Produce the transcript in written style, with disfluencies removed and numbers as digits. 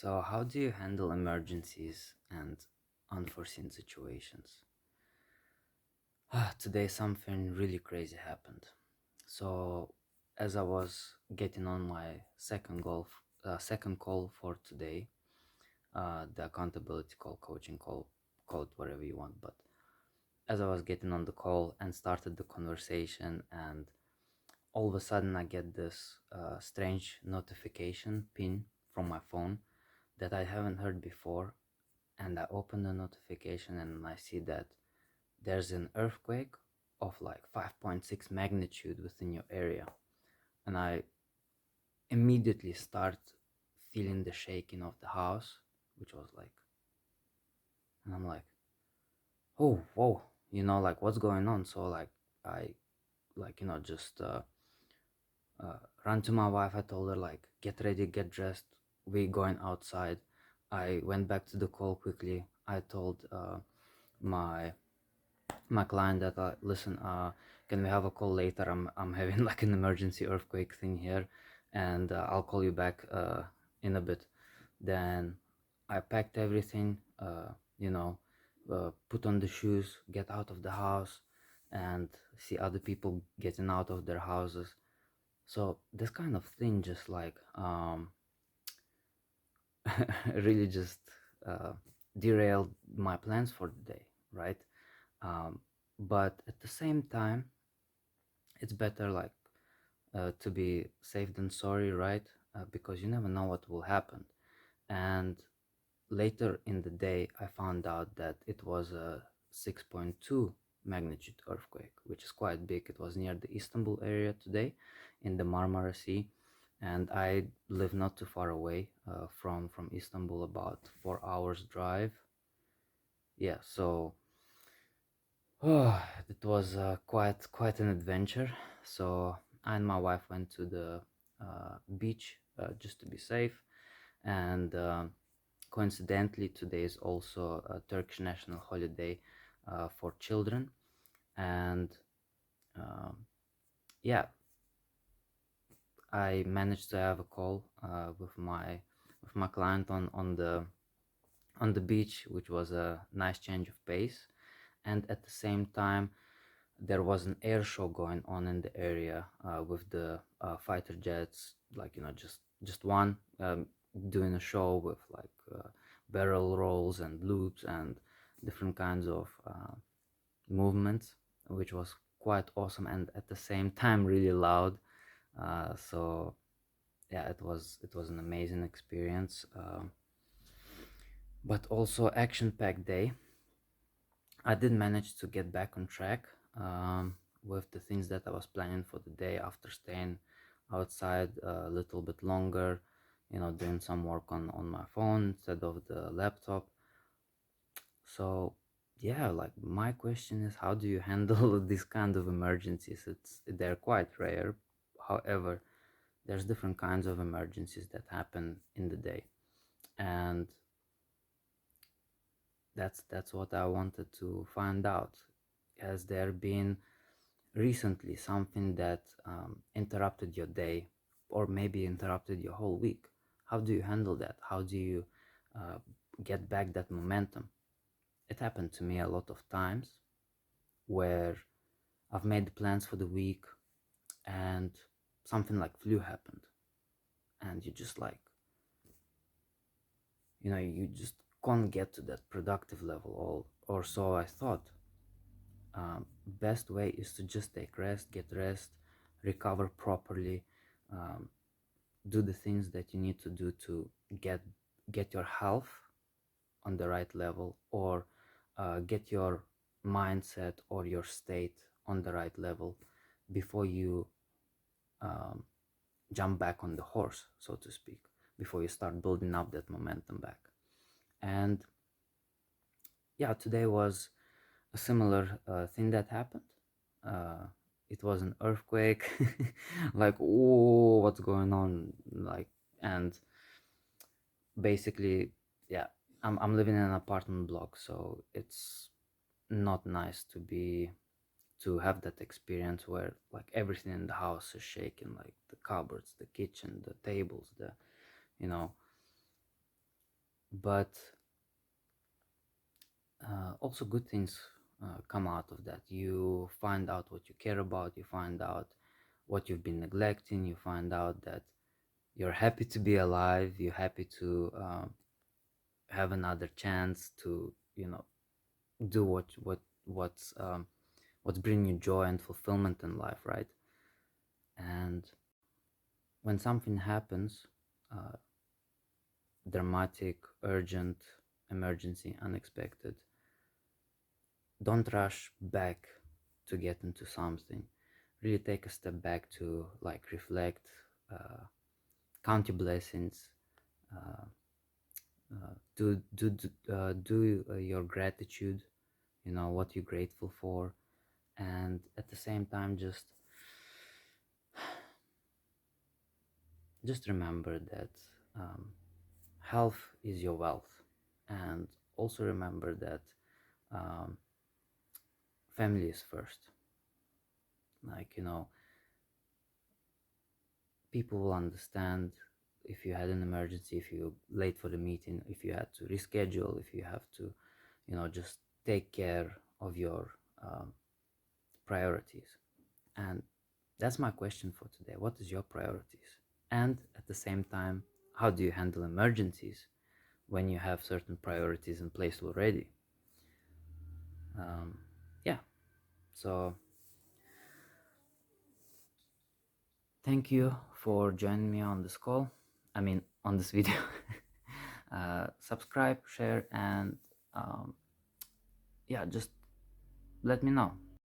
So, how do you handle emergencies and unforeseen situations? Today, something really crazy happened. So, as I was getting on my second call for today, the accountability call, coaching call, call it whatever you want. But as I was getting on the call and started the conversation, and all of a sudden I get this strange notification pin from my phone that I haven't heard before, and I open the notification and I see that there's an earthquake of like 5.6 magnitude within your area. And I immediately start feeling the shaking of the house, which was like, and I'm like, oh, whoa, like what's going on? So like I just run to my wife. I told her like, get ready, get dressed. We going outside. I went back to the call quickly. I told my client that listen, can we have a call later? I'm having like an emergency earthquake thing here, and I'll call you back in a bit. Then I packed everything, put on the shoes, get out of the house, and see other people getting out of their houses. So this kind of thing just like really just uh, derailed my plans for the day, right? But at the same time, it's better like to be safe than sorry, right? Because you never know what will happen. And later in the day, I found out that it was a 6.2 magnitude earthquake, which is quite big. It was near the Istanbul area today in the Marmara Sea. And I live not too far away from Istanbul, about 4 hours drive. Yeah, so it was quite an adventure. So I and my wife went to the beach just to be safe, and coincidentally, today is also a Turkish national holiday for children, and um, yeah, I managed to have a call with my client on the beach, which was a nice change of pace, and at the same time there was an air show going on in the area with the fighter jets, like just one doing a show with like barrel rolls and loops and different kinds of movements, which was quite awesome and at the same time really loud. So yeah, it was an amazing experience, but also action-packed day. I did manage to get back on track with the things that I was planning for the day after staying outside a little bit longer, doing some work on my phone instead of the laptop. So, yeah, like my question is, how do you handle these kind of emergencies? They're quite rare. However, there's different kinds of emergencies that happen in the day, and that's what I wanted to find out. Has there been recently something that interrupted your day, or maybe interrupted your whole week? How do you handle that? How do you uh, get back that momentum? It happened to me a lot of times where I've made plans for the week and something like flu happened, and you just like, you just can't get to that productive level, or so I thought. Best way is to just take rest, get rest, recover properly, um, do the things that you need to do to get get your health on the right level, or get your mindset or your state on the right level before you um, jump back on the horse, so to speak, before you start building up that momentum back. And yeah, today was a similar thing that happened. Uh, it was an earthquake, like, oh, what's going on? Like, and basically, yeah, I'm living in an apartment block, so it's not nice to have that experience where like everything in the house is shaking, like the cupboards, the kitchen, the tables, the you know but also good things come out of that. You find out what you care about, you find out what you've been neglecting, you find out that you're happy to be alive, you're happy to have another chance to, do what's bringing you joy and fulfillment in life, right? And when something happens, uh, dramatic, urgent, emergency, unexpected, don't rush back to get into something. Really take a step back to like reflect, count your blessings, uh, do your gratitude, what you're grateful for, and at the same time just remember that um, health is your wealth, and also remember that um, family is first. Like, people will understand if you had an emergency, if you're late for the meeting, if you had to reschedule, if you have to, just take care of your um, priorities. And that's my question for today. What is your priorities? And at the same time, how do you handle emergencies when you have certain priorities in place already? Um, yeah. So thank you for joining me on this call. I mean, on this video. Subscribe, share, and yeah, just let me know.